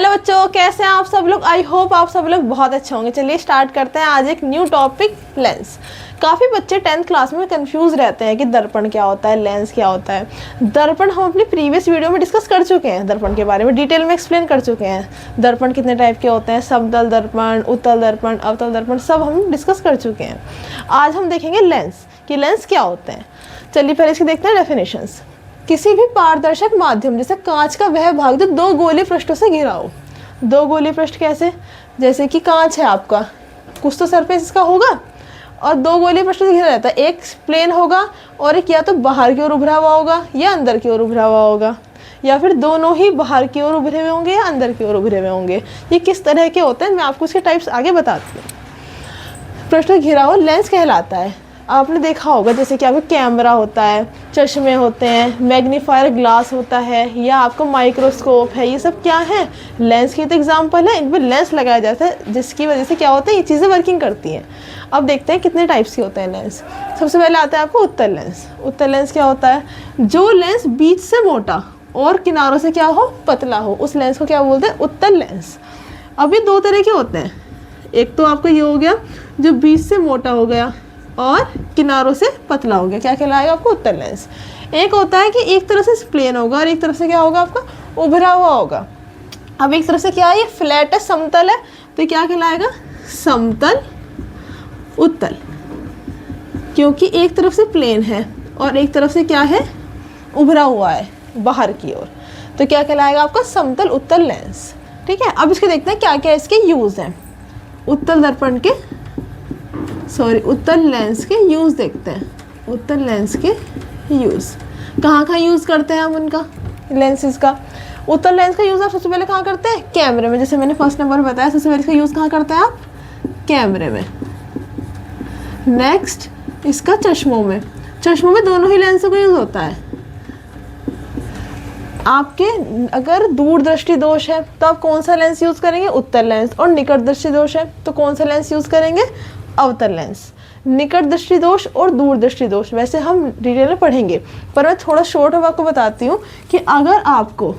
Hello बच्चों, कैसे हैं आप सब लोग। आई होप आप सब लोग बहुत अच्छे होंगे। चलिए स्टार्ट करते हैं आज एक न्यू टॉपिक, लेंस। काफ़ी बच्चे 10th क्लास में कंफ्यूज रहते हैं कि दर्पण क्या होता है, लेंस क्या होता है। दर्पण हम अपनी प्रीवियस वीडियो में डिस्कस कर चुके हैं, दर्पण के बारे में डिटेल में एक्सप्लेन कर चुके हैं। दर्पण कितने टाइप के होते हैं, समतल दर्पण, उत्तल दर्पण, अवतल दर्पण, सब हम डिस्कस कर चुके हैं। आज हम देखेंगे लेंस, कि लेंस क्या होते हैं। चलिए पहले इसकी देखते हैं डेफिनेशंस। किसी भी पारदर्शक माध्यम जैसे कांच का वह भाग जो दो गोलीय पृष्ठों से घिरा हो। दो गोलीय पृष्ठ कैसे, जैसे कि कांच है आपका, कुछ तो सरफेस इसका होगा और दो गोलीय पृष्ठों से घिरा रहता है। एक प्लेन होगा और एक या तो बाहर की ओर उभरा हुआ होगा या अंदर की ओर उभरा हुआ होगा, या फिर दोनों ही बाहर की ओर उभरे हुए होंगे या अंदर की ओर उभरे हुए होंगे। ये किस तरह के होते हैं मैं आपको इसके टाइप्स आगे बताती हूँ। पृष्ठ घिरा हुआ लेंस कहलाता है। आपने देखा होगा जैसे कि आपका कैमरा होता है, चश्मे होते हैं, मैग्नीफायर ग्लास होता है, या आपका माइक्रोस्कोप है। ये सब क्या है, लेंस की तो एग्जांपल है। इनमें लेंस लगाया जाता है जिसकी वजह से क्या होता है, ये चीज़ें वर्किंग करती हैं। अब देखते हैं कितने टाइप्स के होते हैं लेंस। सबसे पहले आता है आपको उत्तल लेंस। उत्तल लेंस क्या होता है, जो लेंस बीच से मोटा और किनारों से क्या हो, पतला हो, उस लेंस को क्या बोलते हैं, उत्तल लेंस। अब ये दो तरह के होते हैं। एक तो आपका ये हो गया जो बीच से मोटा हो गया और किनारों से पतला हो गया, क्या कहलाएगा आपको, उत्तल लेंस। एक होता है कि एक तरफ से प्लेन होगा और एक तरफ से क्या होगा आपका, उभरा हुआ होगा। अब एक तरफ से क्या है, ये फ्लैट है, समतल है, तो क्या कहलाएगा, समतल उत्तल। क्योंकि एक तरफ से प्लेन है और एक तरफ से क्या है, उभरा हुआ है बाहर की ओर, तो क्या कहलाएगा आपका, समतल उत्तल लेंस। ठीक है। अब इसके देखते हैं क्या क्या इसके यूज हैं। उत्तल दर्पण के उत्तल लेंस के यूज़ देखते हैं। उत्तल लेंस के यूज़ कहाँ कहाँ यूज़ करते हैं हम उनका, लेंसेज का। उत्तल लेंस का यूज़ आप सबसे पहले कहाँ करते हैं, कैमरे में। जैसे मैंने फर्स्ट नंबर बताया, सबसे पहले इसका यूज़ कहाँ करते हैं आप, कैमरे में। नेक्स्ट इसका चश्मों में। चश्मों में दोनों ही लेंसों का यूज़ होता है। आपके अगर दूरदृष्टि दोष है तो आप कौन सा लेंस यूज़ करेंगे, उत्तल लेंस। और निकट दृष्टि दोष है तो कौन सा लेंस यूज़ करेंगे, अवतल लेंस। निकट दृष्टि दोष और दूर दृष्टि दोष वैसे हम डिटेल में पढ़ेंगे, पर मैं थोड़ा शॉर्ट में आपको बताती हूँ कि अगर आपको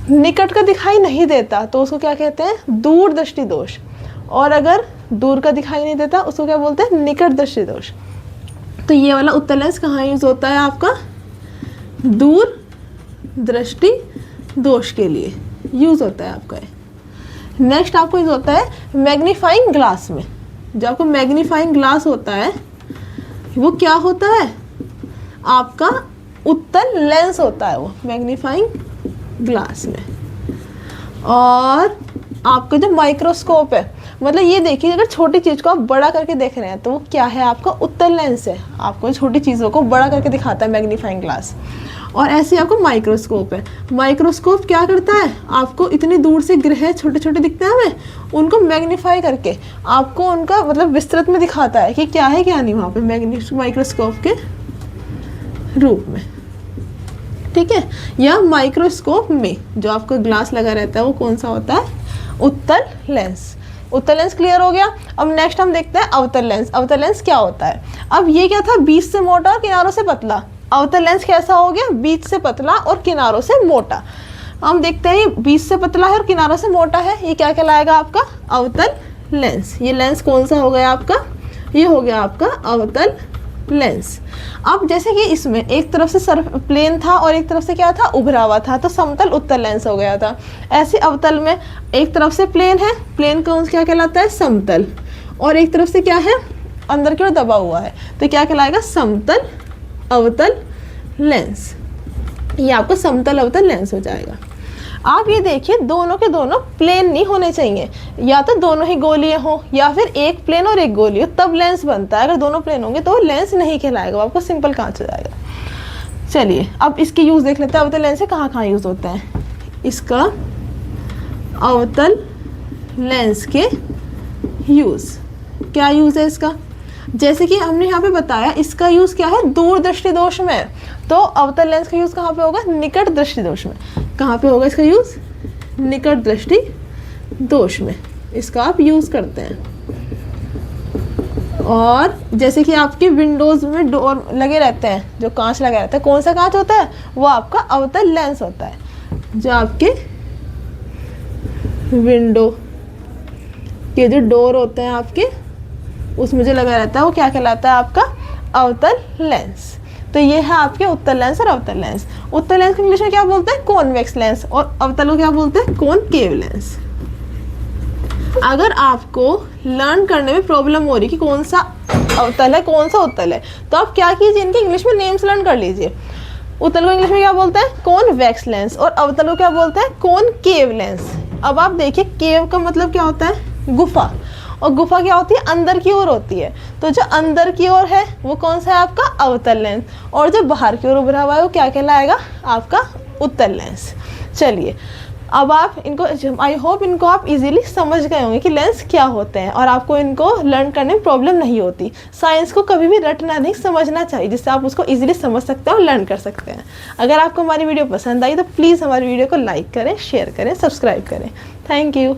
निकट का दिखाई नहीं देता तो उसको क्या कहते हैं, दूर दृष्टि दोष। और अगर दूर का दिखाई नहीं देता उसको क्या बोलते हैं, निकट दृष्टि दोष। तो ये वाला उत्तल लेंस कहाँ यूज होता है आपका, दूर दृष्टि दोष के लिए यूज होता है आपका। नेक्स्ट आपको यूज होता है मैग्नीफाइंग ग्लास में। जो आपको मैग्नीफाइंग ग्लास होता है वो क्या होता है, आपका उत्तल लेंस होता है वो मैग्नीफाइंग ग्लास में। और आपका जो माइक्रोस्कोप है, मतलब ये देखिए अगर छोटी चीज़ को आप बड़ा करके देख रहे हैं तो वो क्या है, आपका उत्तल लेंस है। आपको छोटी चीज़ों को बड़ा करके दिखाता है मैग्नीफाइंग ग्लास। और ऐसे आपको माइक्रोस्कोप है। माइक्रोस्कोप क्या करता है, आपको इतनी दूर से ग्रह छोटे छोटे दिखते हैं हमें, उनको मैग्नीफाई करके आपको उनका मतलब विस्तृत में दिखाता है कि क्या है क्या नहीं वहाँ पे माइक्रोस्कोप के रूप में। ठीक है। या माइक्रोस्कोप में जो आपको ग्लास लगा रहता है वो कौन सा होता है, उत्तल लेंस। उत्तल लेंस क्लियर हो गया। अब नेक्स्ट हम देखते हैं अवतल लेंस। अवतल लेंस क्या होता है, अब ये क्या था, बीच से मोटा और किनारों से पतला। अवतल लेंस कैसा हो गया, बीच से पतला और किनारों से मोटा। हम देखते हैं ये बीच से पतला है और किनारों से मोटा है, ये क्या कहलाएगा आपका, अवतल लेंस। ये लेंस कौन सा हो गया आपका, ये हो गया आपका अवतल लेंस। अब जैसे कि इसमें एक तरफ से प्लेन था और एक तरफ से क्या था, उभरा हुआ था, तो समतल उत्तल लेंस हो गया था। ऐसे अवतल में एक तरफ से प्लेन है, प्लेन कौन क्या कहलाता है, समतल। और एक तरफ से क्या है, अंदर की ओर दबा हुआ है, तो क्या कहलाएगा, समतल अवतल लेंस। ये आपका समतल अवतल लेंस हो जाएगा। आप ये देखिए दोनों के दोनों प्लेन नहीं होने चाहिए, या तो दोनों ही गोलीय हो या फिर एक प्लेन और एक गोली हो, तब लेंस बनता है। अगर दोनों प्लेन होंगे तो वो लेंस नहीं कहलाएगा, वो आपको सिंपल कांच हो जाएगा। चलिए अब इसके यूज देख लेते हैं। अवतल लेंस से कहाँ कहाँ यूज होता है, इसका अवतल लेंस के यूज क्या यूज है इसका, जैसे कि हमने यहाँ पे बताया इसका यूज क्या है, दूर दृष्टि दोष में। तो अवतल लेंस का यूज कहाँ पे होगा, निकट दृष्टि दोष में। कहाँ पे होगा इसका यूज, निकट दृष्टि दोष में इसका आप यूज करते हैं। और जैसे कि आपके विंडोज में डोर लगे रहते हैं, जो कांच लगा रहता है, कौन सा कांच होता है, वो आपका अवतल लेंस होता है, जो आपके विंडो के जो डोर होते हैं आपके उसमें जो लगा रहता है वो क्या कहलाता है आपका अवतल लेंस। तो ये है आपके उत्तल लेंस और अवतल लेंस। उत्तल लेंस को इंग्लिश में क्या बोलते हैं कॉन्वेक्स लेंस, और अवतल को क्या बोलते हैं कॉनकेव लेंस। अगर आपको लर्न करने में प्रॉब्लम हो रही कि कौन सा अवतल है कौन सा उत्तल है, तो आप क्या कीजिए इनके इंग्लिश में नेम्स लर्न कर लीजिए। उत्तल को इंग्लिश में क्या बोलते हैं कॉन्वेक्स लेंस और अवतल को क्या बोलते हैं कॉनकेव लेंस। अब आप देखिए केव का मतलब क्या होता है गुफा, और गुफा क्या होती है अंदर की ओर होती है। तो जो अंदर की ओर है वो कौन सा है आपका अवतल लेंस, और जो बाहर की ओर उभरा हुआ है वो क्या कहलाएगा आपका उत्तल लेंस। चलिए अब आप इनको, आई होप इनको आप इजीली समझ गए होंगे कि लेंस क्या होते हैं और आपको इनको लर्न करने में प्रॉब्लम नहीं होती। साइंस को कभी भी रटना नहीं, समझना चाहिए, जिससे आप उसको इजीली समझ सकते हैं और लर्न कर सकते हैं। अगर आपको हमारी वीडियो पसंद आई तो प्लीज़ हमारी वीडियो को लाइक करें, शेयर करें, सब्सक्राइब करें। Thank you.